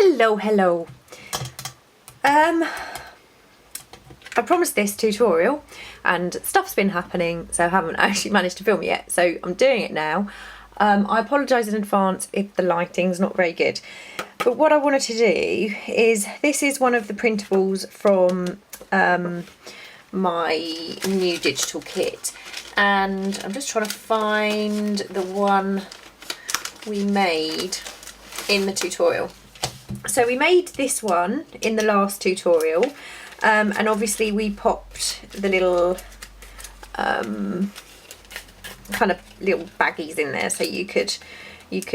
Hello. I promised this tutorial and stuff's been happening, so I haven't actually managed to film it yet, so I'm doing it now. I apologise in advance if the lighting's not very good, but what I wanted to do is, this is one of the printables from my new digital kit, and I'm just trying to find the one we made in the tutorial. So we made this one in the last tutorial, and obviously we popped the little kind of little baggies in there so you could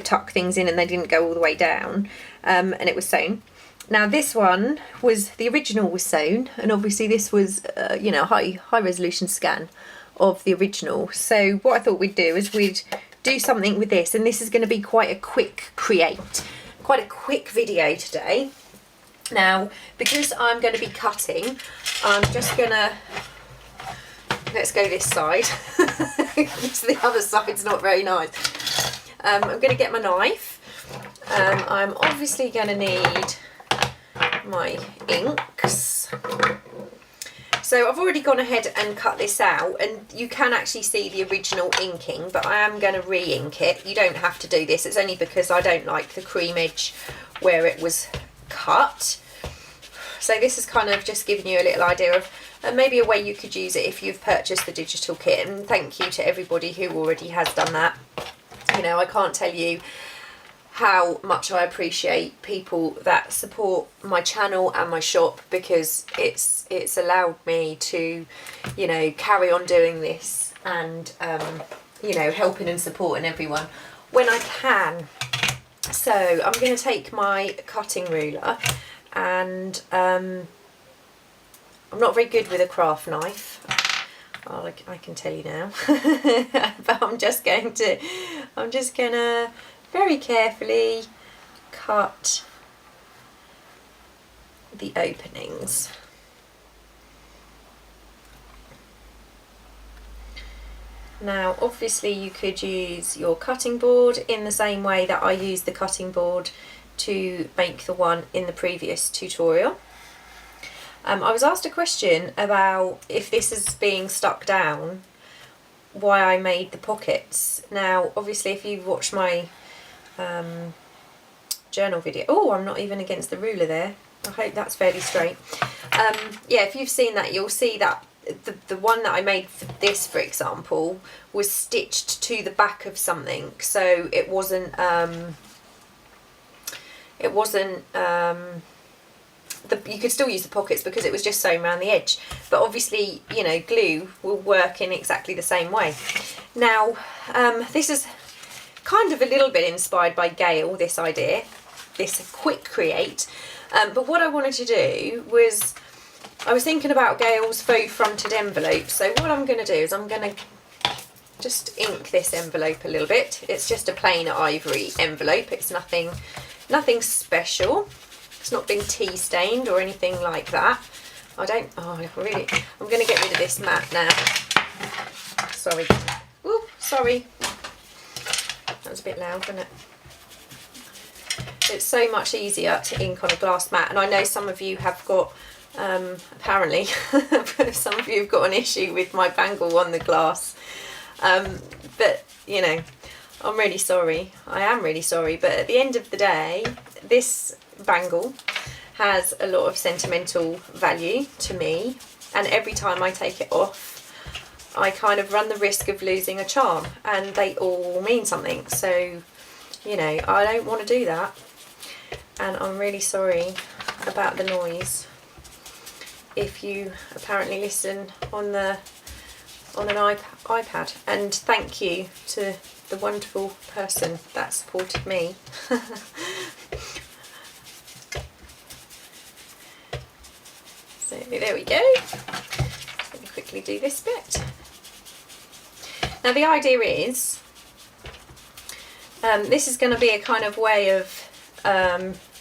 tuck things in and they didn't go all the way down, and it was sewn. Now this one was, the original was sewn, and obviously this was you know, high resolution scan of the original. So what I thought we'd do is we'd do something with this, and this is going to be quite a quick video today. Now, because I'm going to be cutting, I'm just going to, let's go this side, because the other side's not very nice. I'm going to get my knife. I'm obviously going to need my inks. So I've already gone ahead and cut this out, and you can actually see the original inking, but I am going to re-ink it. You don't have to do this, it's only because I don't like the cream edge where it was cut. So this is kind of just giving you a little idea of maybe a way you could use it if you've purchased the digital kit, and thank you to everybody who already has done that. You know, I can't tell you how much I appreciate people that support my channel and my shop, because it's allowed me to, you know, carry on doing this and you know, helping and supporting everyone when I can. So I'm going to take my cutting ruler, and I'm not very good with a craft knife, I can tell you now, but I'm just gonna very carefully cut the openings. Now obviously you could use your cutting board in the same way that I used the cutting board to make the one in the previous tutorial. I was asked a question about if this is being stuck down, why I made the pockets. Now obviously if you've watched my journal video, oh, I'm not even against the ruler there, I hope that's fairly straight. Yeah, if you've seen that, you'll see that the one that I made for this, for example, was stitched to the back of something, so it wasn't you could still use the pockets because it was just sewn around the edge, but obviously, you know, glue will work in exactly the same way. Now this is kind of a little bit inspired by Gayle, this idea, this quick create, but what I wanted to do was, I was thinking about Gayle's faux fronted envelope. So what I'm going to do is I'm going to just ink this envelope a little bit. It's just a plain ivory envelope, it's nothing special. It's not been tea stained or anything like that. I'm going to get rid of this mat now. Sorry. Ooh, sorry. That was a bit loud, wasn't it? It's so much easier to ink on a glass mat, and I know some of you have got, apparently, some of you have got an issue with my bangle on the glass. But, you know, I'm really sorry. I am really sorry, but at the end of the day, this bangle has a lot of sentimental value to me, and every time I take it off I kind of run the risk of losing a charm, and they all mean something, so you know, I don't want to do that, and I'm really sorry about the noise if you apparently listen on an iPad, and thank you to the wonderful person that supported me. So there we go. Let me quickly do this bit. Now the idea is, this is going to be a kind of way of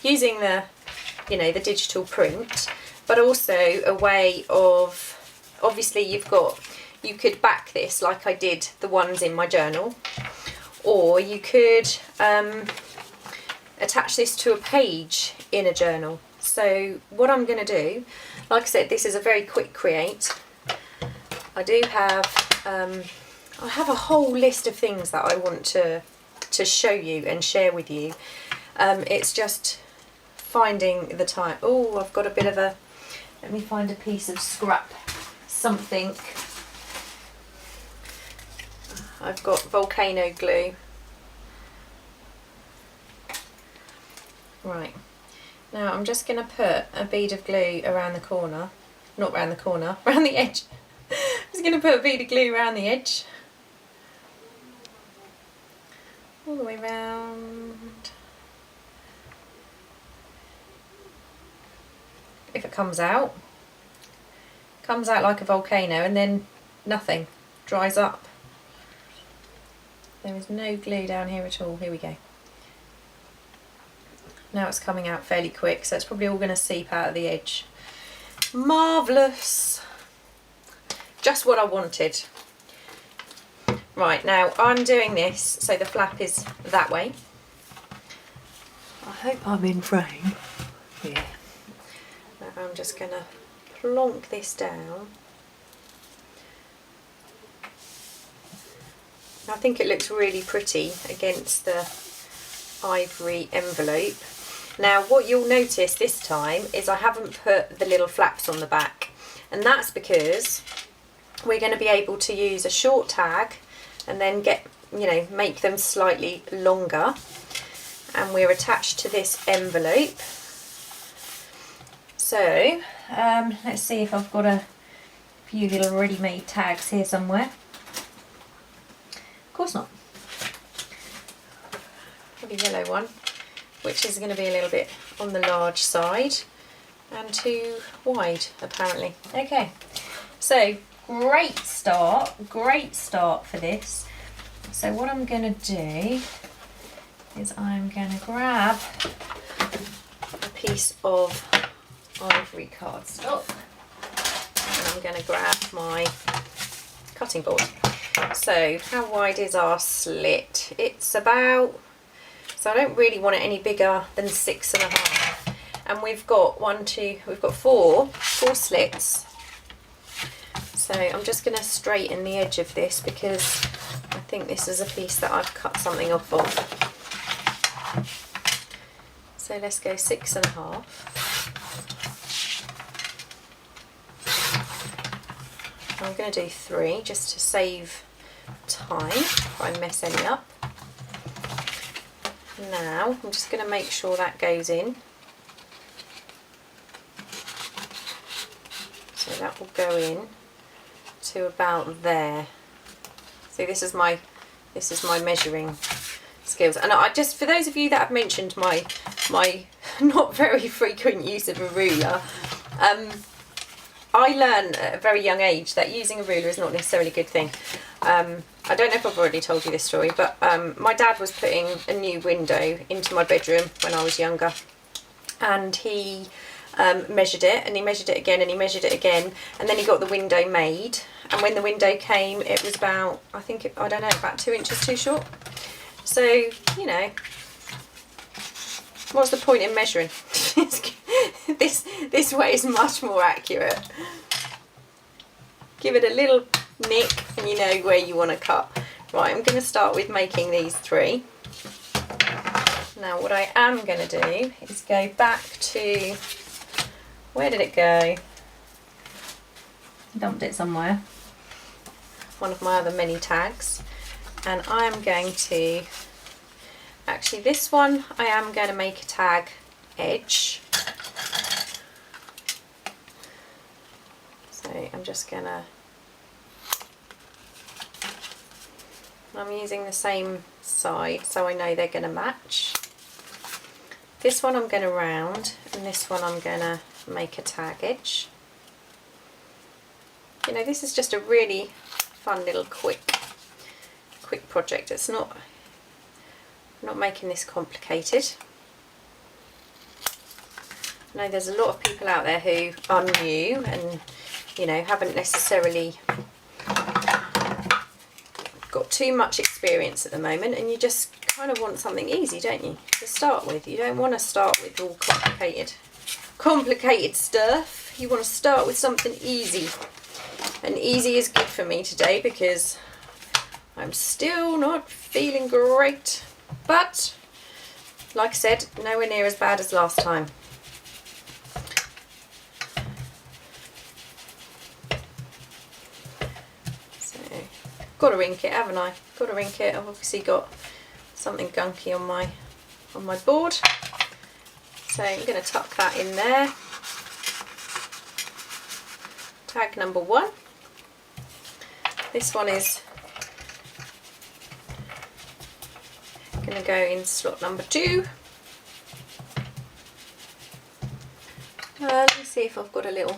using the, you know, the digital print, but also a way of, obviously you could back this like I did the ones in my journal, or you could attach this to a page in a journal. So what I'm going to do, like I said, this is a very quick create. I do have, I have a whole list of things that I want to show you and share with you. It's just finding the time. Oh, I've got a bit of a, let me find a piece of scrap something. I've got volcano glue. Right, now I'm just going to put a bead of glue around the corner, not around the corner, around the edge. I'm just going to put a bead of glue around the edge, all the way round. If it comes out like a volcano, and then nothing, dries up. There is no glue down here at all. Here we go. Now it's coming out fairly quick, so it's probably all going to seep out of the edge. Marvellous! Just what I wanted. Right, now I'm doing this so the flap is that way. I hope I'm in frame. Yeah. Now I'm just going to plonk this down. I think it looks really pretty against the ivory envelope. Now what you'll notice this time is I haven't put the little flaps on the back, and that's because we're going to be able to use a short tag and then make them slightly longer, and we're attached to this envelope. So let's see if I've got a few little ready-made tags here somewhere. Of course not. The yellow one, which is going to be a little bit on the large side and too wide apparently. Okay, so great start for this. So what I'm going to do is I'm going to grab a piece of ivory cardstock and I'm going to grab my cutting board. So how wide is our slit? It's about, so I don't really want it any bigger than 6.5. And we've got four slits. So I'm just going to straighten the edge of this because I think this is a piece that I've cut something off of. So let's go 6.5. I'm going to do 3 just to save time if I mess any up. Now I'm just going to make sure that goes in. So that will go in to about there. So this is my measuring skills. And I just, for those of you that have mentioned my not very frequent use of a ruler, I learned at a very young age that using a ruler is not necessarily a good thing. I don't know if I've already told you this story, but my dad was putting a new window into my bedroom when I was younger, and he measured it, and he measured it again, and he measured it again, and then he got the window made. And when the window came, it was about, about 2 inches too short. So, you know, what's the point in measuring? This way is much more accurate. Give it a little nick and you know where you want to cut. Right, I'm going to start with making these 3. Now what I am going to do is go back to, where did it go? Dumped it somewhere. One of my other mini tags. And I am going to, actually this one I am going to make a tag edge. So I'm just gonna, I'm using the same side so I know they're gonna match. This one I'm gonna round, and this one I'm gonna make a tag edge. You know, this is just a really fun little quick project. It's not making this complicated. I know there's a lot of people out there who are new and, you know, haven't necessarily got too much experience at the moment, and you just kind of want something easy, don't you, to start with. You don't want to start with all complicated stuff. You want to start with something easy. And easy is good for me today because I'm still not feeling great. But, like I said, nowhere near as bad as last time. So, got to ink it, haven't I? Got to ink it. I've obviously got something gunky on my board. So I'm going to tuck that in there. Tag number 1. This one is going to go in slot number 2. Let me see if I've got a little.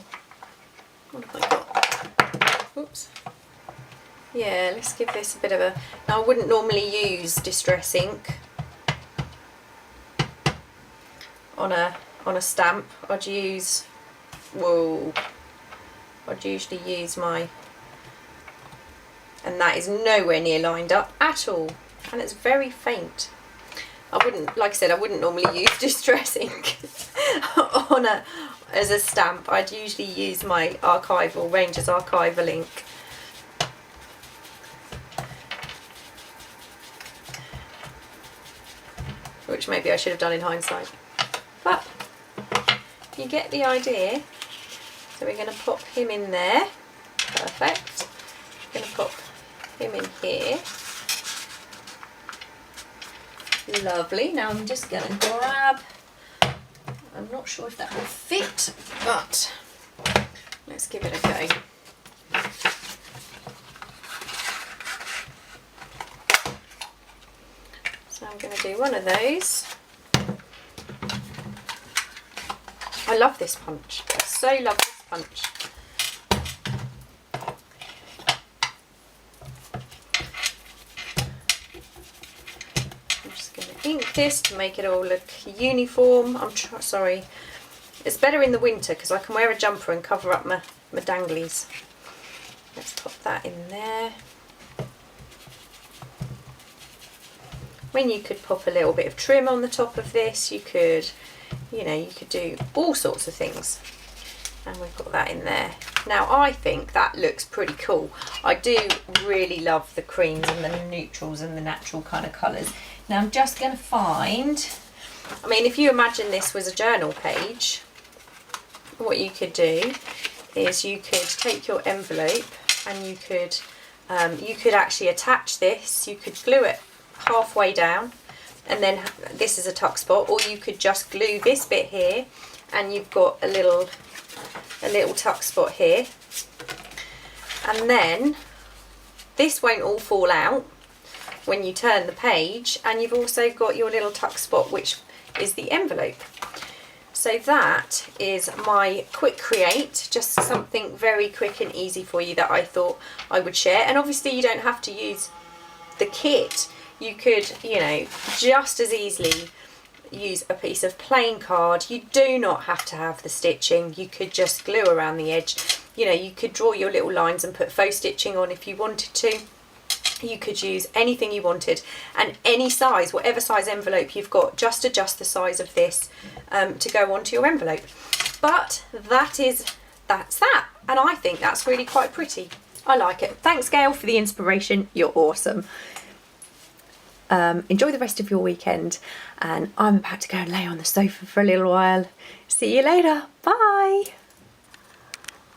What have I got? Oops. Yeah, let's give this a bit of a. Now I wouldn't normally use distress ink on a stamp. I'd use. Whoa. I'd usually use my. And that is nowhere near lined up at all, and it's very faint. I wouldn't, like I said, I wouldn't normally use distress ink as a stamp. I'd usually use my archival, Ranger's archival ink. Which maybe I should have done in hindsight. But you get the idea. So we're going to pop him in there. Perfect. We're going to pop him in here. Lovely. Now I'm just going to grab, I'm not sure if that will fit, but let's give it a go. So I'm going to do one of those. I love this punch. I so love this punch. I'm just going to ink this to make it all look uniform. Sorry. It's better in the winter because I can wear a jumper and cover up my danglies. Let's pop that in there. When you could pop a little bit of trim on the top of this, you could, you know, you could do all sorts of things. And we've got that in there. Now I think that looks pretty cool. I do really love the creams and the neutrals and the natural kind of colours. Now I'm just going to find, I mean, if you imagine this was a journal page, what you could do is you could take your envelope and you could actually attach this. You could glue it halfway down, and then this is a tuck spot, or you could just glue this bit here and you've got a little tuck spot here, and then this won't all fall out when you turn the page, and you've also got your little tuck spot which is the envelope. So that is my quick create, just something very quick and easy for you that I thought I would share. And obviously you don't have to use the kit. You could, you know, just as easily use a piece of plain card. You do not have to have the stitching. You could just glue around the edge. You know, you could draw your little lines and put faux stitching on if you wanted to. You could use anything you wanted, and any size, whatever size envelope you've got, just adjust the size of this to go onto your envelope. But that's that, and I think that's really quite pretty. I like it. Thanks, Gayle, for the inspiration. You're awesome. Enjoy the rest of your weekend, and I'm about to go and lay on the sofa for a little while. See you later. Bye.